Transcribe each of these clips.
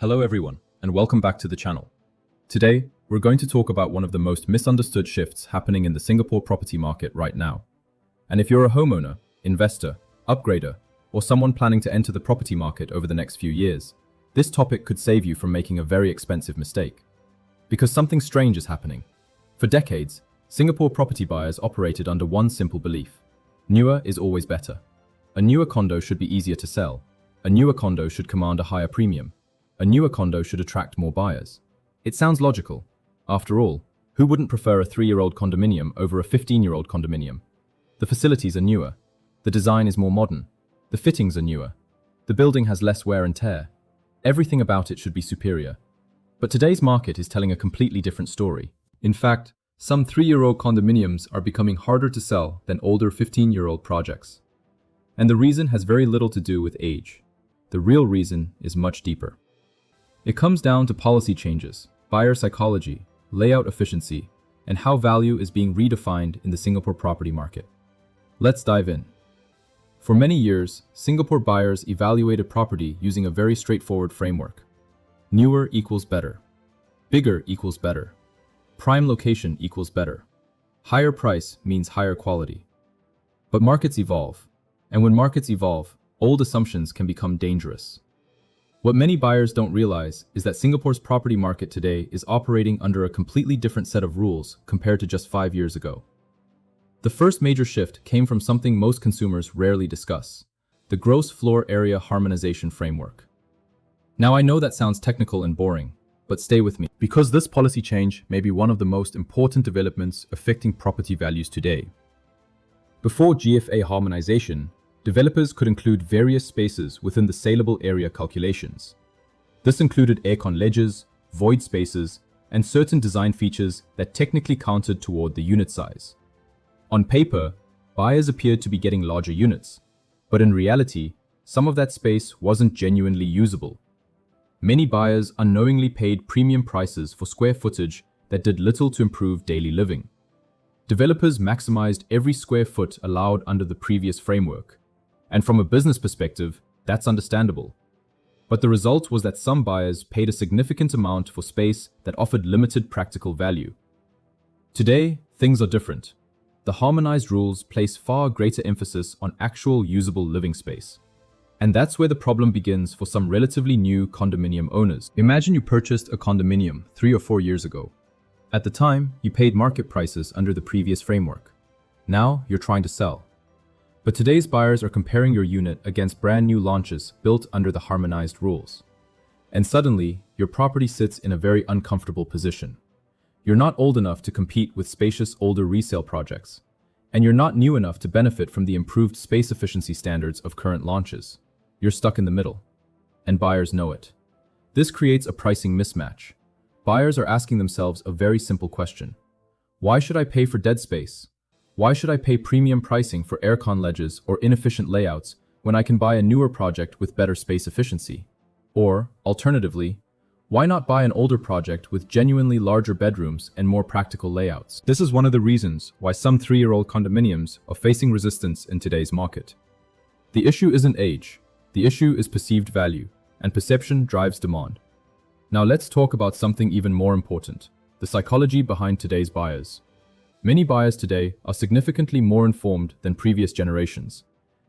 Hello everyone, and welcome back to the channel. Today, we're going to talk about one of the most misunderstood shifts happening in the Singapore property market right now. And if you're a homeowner, investor, upgrader, or someone planning to enter the property market over the next few years, this topic could save you from making a very expensive mistake. Because something strange is happening. For decades, Singapore property buyers operated under one simple belief: newer is always better. A newer condo should be easier to sell. A newer condo should command a higher premium. A newer condo should attract more buyers. It sounds logical. After all, who wouldn't prefer a 3-year-old condominium over a 15-year-old condominium? The facilities are newer. The design is more modern. The fittings are newer. The building has less wear and tear. Everything about it should be superior. But today's market is telling a completely different story. In fact, some 3-year-old condominiums are becoming harder to sell than older 15-year-old projects. And the reason has very little to do with age. The real reason is much deeper. It comes down to policy changes, buyer psychology, layout efficiency, and how value is being redefined in the Singapore property market. Let's dive in. For many years, Singapore buyers evaluated property using a very straightforward framework. Newer equals better. Bigger equals better. Prime location equals better. Higher price means higher quality. But markets evolve, and when markets evolve, old assumptions can become dangerous. What many buyers don't realize is that Singapore's property market today is operating under a completely different set of rules compared to just 5 years ago. The first major shift came from something most consumers rarely discuss: the gross floor area harmonization framework. Now I know that sounds technical and boring, but stay with me, because this policy change may be one of the most important developments affecting property values today. Before GFA harmonization, developers could include various spaces within the saleable area calculations. This included aircon ledges, void spaces, and certain design features that technically counted toward the unit size. On paper, buyers appeared to be getting larger units, but in reality, some of that space wasn't genuinely usable. Many buyers unknowingly paid premium prices for square footage that did little to improve daily living. Developers maximized every square foot allowed under the previous framework. And from a business perspective, that's understandable. But the result was that some buyers paid a significant amount for space that offered limited practical value. Today, things are different. The harmonized rules place far greater emphasis on actual usable living space. And that's where the problem begins for some relatively new condominium owners. Imagine you purchased a condominium 3 or 4 years ago. At the time, you paid market prices under the previous framework. Now, you're trying to sell. But today's buyers are comparing your unit against brand new launches built under the harmonized rules. And suddenly, your property sits in a very uncomfortable position. You're not old enough to compete with spacious older resale projects, and you're not new enough to benefit from the improved space efficiency standards of current launches. You're stuck in the middle, and buyers know it. This creates a pricing mismatch. Buyers are asking themselves a very simple question: why should I pay for dead space? Why should I pay premium pricing for aircon ledges or inefficient layouts when I can buy a newer project with better space efficiency? Or, alternatively, why not buy an older project with genuinely larger bedrooms and more practical layouts? This is one of the reasons why some 3-year-old condominiums are facing resistance in today's market. The issue isn't age. The issue is perceived value, and perception drives demand. Now let's talk about something even more important: the psychology behind today's buyers. Many buyers today are significantly more informed than previous generations.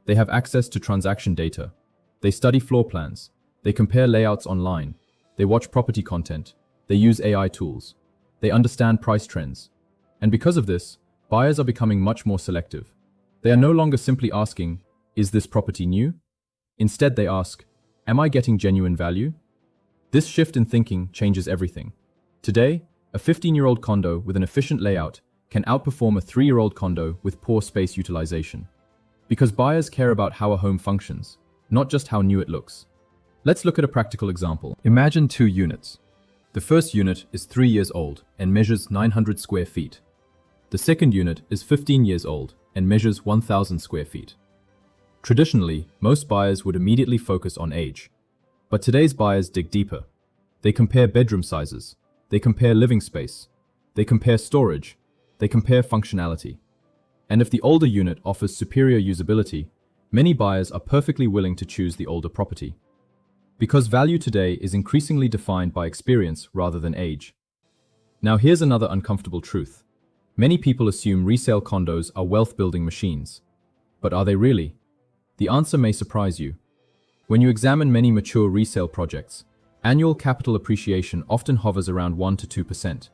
They have access to transaction data. They study floor plans. They compare layouts online. They watch property content. They use AI tools. They understand price trends. And because of this, buyers are becoming much more selective. They are no longer simply asking, "Is this property new?" Instead, they ask, "Am I getting genuine value?" This shift in thinking changes everything. Today, a 15-year-old condo with an efficient layout can outperform a 3-year-old condo with poor space utilization. Because buyers care about how a home functions, not just how new it looks. Let's look at a practical example. Imagine 2 units. The first unit is 3 years old and measures 900 square feet. The second unit is 15 years old and measures 1,000 square feet. Traditionally, most buyers would immediately focus on age. But today's buyers dig deeper. They compare bedroom sizes. They compare living space. They compare storage. They compare functionality. And if the older unit offers superior usability, many buyers are perfectly willing to choose the older property. Because value today is increasingly defined by experience rather than age. Now here's another uncomfortable truth. Many people assume resale condos are wealth-building machines. But are they really? The answer may surprise you. When you examine many mature resale projects, annual capital appreciation often hovers around 1 to 2%.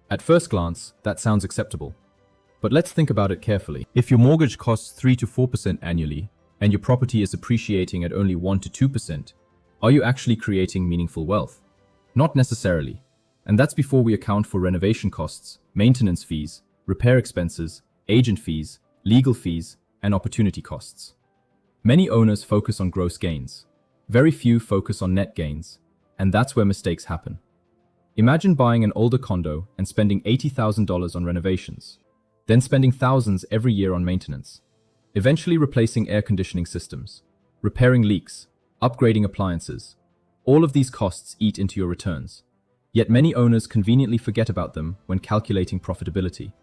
At first glance, that sounds acceptable. But let's think about it carefully. If your mortgage costs 3 to 4% annually, and your property is appreciating at only 1 to 2%, are you actually creating meaningful wealth? Not necessarily. And that's before we account for renovation costs, maintenance fees, repair expenses, agent fees, legal fees, and opportunity costs. Many owners focus on gross gains. Very few focus on net gains. And that's where mistakes happen. Imagine buying an older condo and spending $80,000 on renovations, then spending thousands every year on maintenance, eventually replacing air conditioning systems, repairing leaks, upgrading appliances. All of these costs eat into your returns. Yet many owners conveniently forget about them when calculating profitability.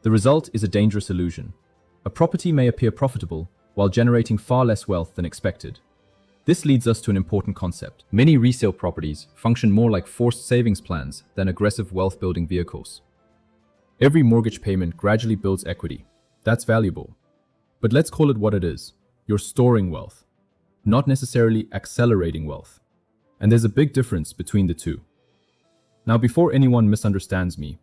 The result is a dangerous illusion. A property may appear profitable while generating far less wealth than expected. This leads us to an important concept. Many resale properties function more like forced savings plans than aggressive wealth-building vehicles. Every mortgage payment gradually builds equity. That's valuable. But let's call it what it is. You're storing wealth, not necessarily accelerating wealth. And there's a big difference between the two. Now, before anyone misunderstands me,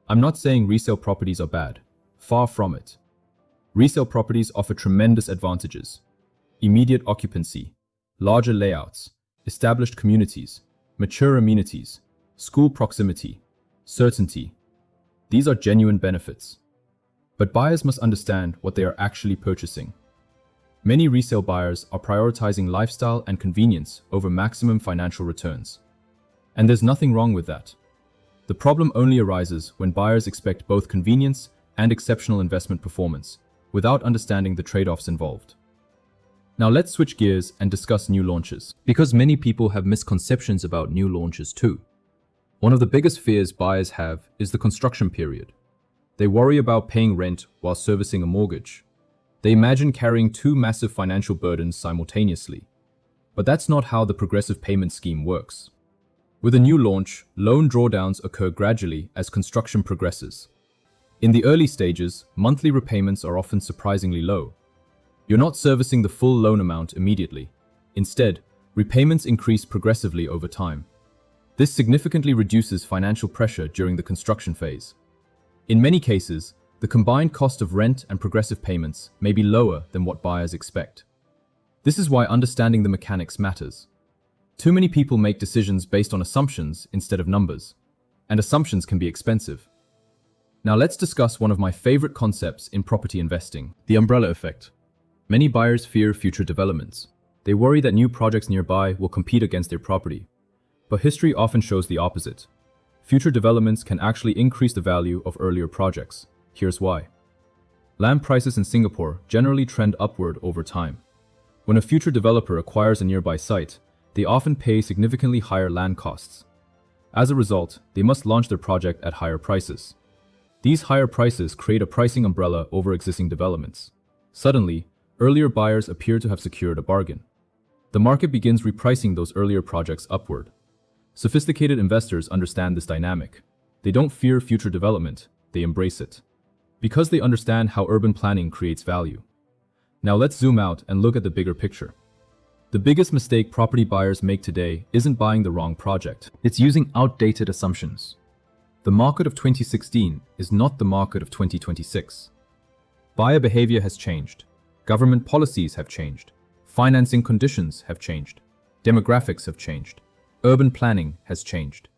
I'm not saying resale properties are bad. Far from it. Resale properties offer tremendous advantages. Immediate occupancy, larger layouts, established communities, mature amenities, school proximity, certainty. These are genuine benefits. But buyers must understand what they are actually purchasing. Many resale buyers are prioritizing lifestyle and convenience over maximum financial returns. And there's nothing wrong with that. The problem only arises when buyers expect both convenience and exceptional investment performance, without understanding the trade-offs involved. Now let's switch gears and discuss new launches, because many people have misconceptions about new launches too. One of the biggest fears buyers have is the construction period. They worry about paying rent while servicing a mortgage. They imagine carrying two massive financial burdens simultaneously. But that's not how the progressive payment scheme works. With a new launch, loan drawdowns occur gradually as construction progresses. In the early stages, monthly repayments are often surprisingly low. You're not servicing the full loan amount immediately. Instead, repayments increase progressively over time. This significantly reduces financial pressure during the construction phase. In many cases, the combined cost of rent and progressive payments may be lower than what buyers expect. This is why understanding the mechanics matters. Too many people make decisions based on assumptions instead of numbers, and assumptions can be expensive. Now let's discuss one of my favorite concepts in property investing, the umbrella effect. Many buyers fear future developments. They worry that new projects nearby will compete against their property. But history often shows the opposite. Future developments can actually increase the value of earlier projects. Here's why. Land prices in Singapore generally trend upward over time. When a future developer acquires a nearby site, they often pay significantly higher land costs. As a result, they must launch their project at higher prices. These higher prices create a pricing umbrella over existing developments. Suddenly, earlier buyers appear to have secured a bargain. The market begins repricing those earlier projects upward. Sophisticated investors understand this dynamic. They don't fear future development, they embrace it. Because they understand how urban planning creates value. Now let's zoom out and look at the bigger picture. The biggest mistake property buyers make today isn't buying the wrong project. It's using outdated assumptions. The market of 2016 is not the market of 2026. Buyer behavior has changed. Government policies have changed. Financing conditions have changed. Demographics have changed. Urban planning has changed.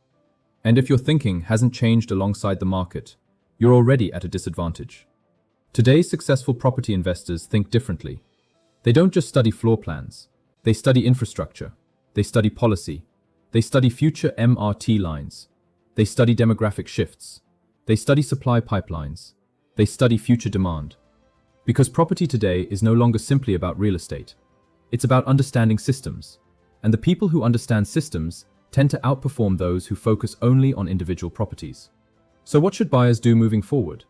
And if your thinking hasn't changed alongside the market, you're already at a disadvantage. Today's successful property investors think differently. They don't just study floor plans. They study infrastructure. They study policy. They study future MRT lines. They study demographic shifts. They study supply pipelines. They study future demand. Because property today is no longer simply about real estate. It's about understanding systems. And the people who understand systems tend to outperform those who focus only on individual properties. So what should buyers do moving forward?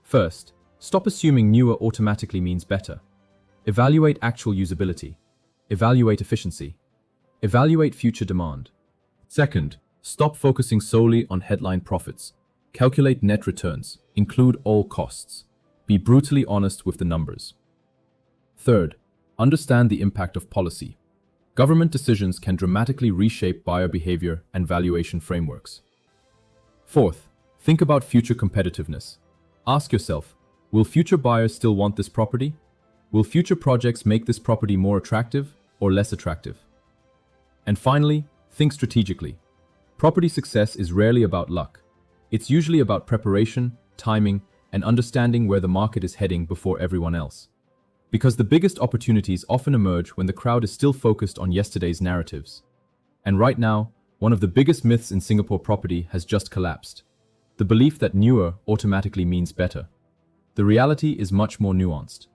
First, stop assuming newer automatically means better. Evaluate actual usability. Evaluate efficiency. Evaluate future demand. Second, stop focusing solely on headline profits. Calculate net returns. Include all costs. Be brutally honest with the numbers. Third, understand the impact of policy. Government decisions can dramatically reshape buyer behavior and valuation frameworks. Fourth, think about future competitiveness. Ask yourself, will future buyers still want this property? Will future projects make this property more attractive or less attractive? And finally, think strategically. Property success is rarely about luck. It's usually about preparation, timing, and understanding where the market is heading before everyone else. Because the biggest opportunities often emerge when the crowd is still focused on yesterday's narratives. And right now, one of the biggest myths in Singapore property has just collapsed. The belief that newer automatically means better. The reality is much more nuanced.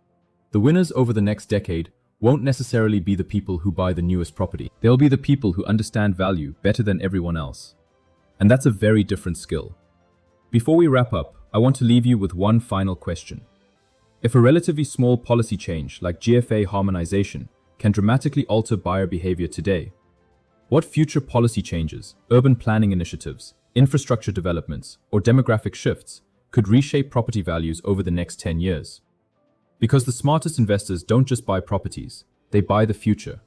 The winners over the next decade won't necessarily be the people who buy the newest property. They'll be the people who understand value better than everyone else. And that's a very different skill. Before we wrap up, I want to leave you with one final question. If a relatively small policy change like GFA Harmonisation can dramatically alter buyer behavior today, what future policy changes, urban planning initiatives, infrastructure developments, or demographic shifts could reshape property values over the next 10 years? Because the smartest investors don't just buy properties, they buy the future.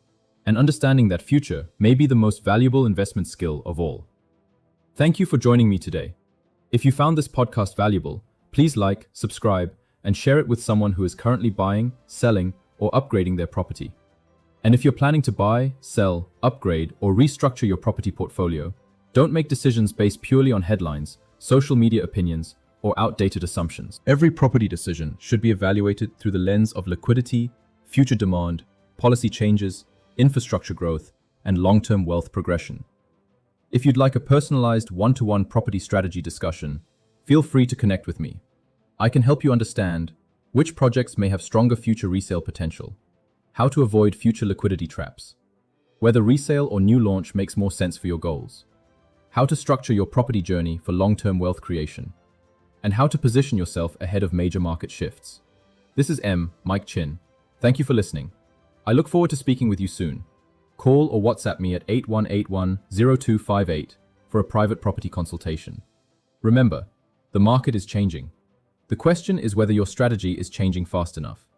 And understanding that future may be the most valuable investment skill of all. Thank you for joining me today. If you found this podcast valuable, please like, subscribe, and share it with someone who is currently buying, selling, or upgrading their property. And if you're planning to buy, sell, upgrade, or restructure your property portfolio, don't make decisions based purely on headlines, social media opinions, or outdated assumptions. Every property decision should be evaluated through the lens of liquidity, future demand, policy changes, infrastructure growth, and long-term wealth progression. If you'd like a personalized one-to-one property strategy discussion, feel free to connect with me. I can help you understand which projects may have stronger future resale potential, how to avoid future liquidity traps, whether resale or new launch makes more sense for your goals, how to structure your property journey for long-term wealth creation, and how to position yourself ahead of major market shifts. This is Mike Chin. Thank you for listening. I look forward to speaking with you soon. Call or WhatsApp me at 8181-0258 for a private property consultation. Remember, the market is changing. The question is whether your strategy is changing fast enough.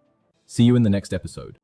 See you in the next episode.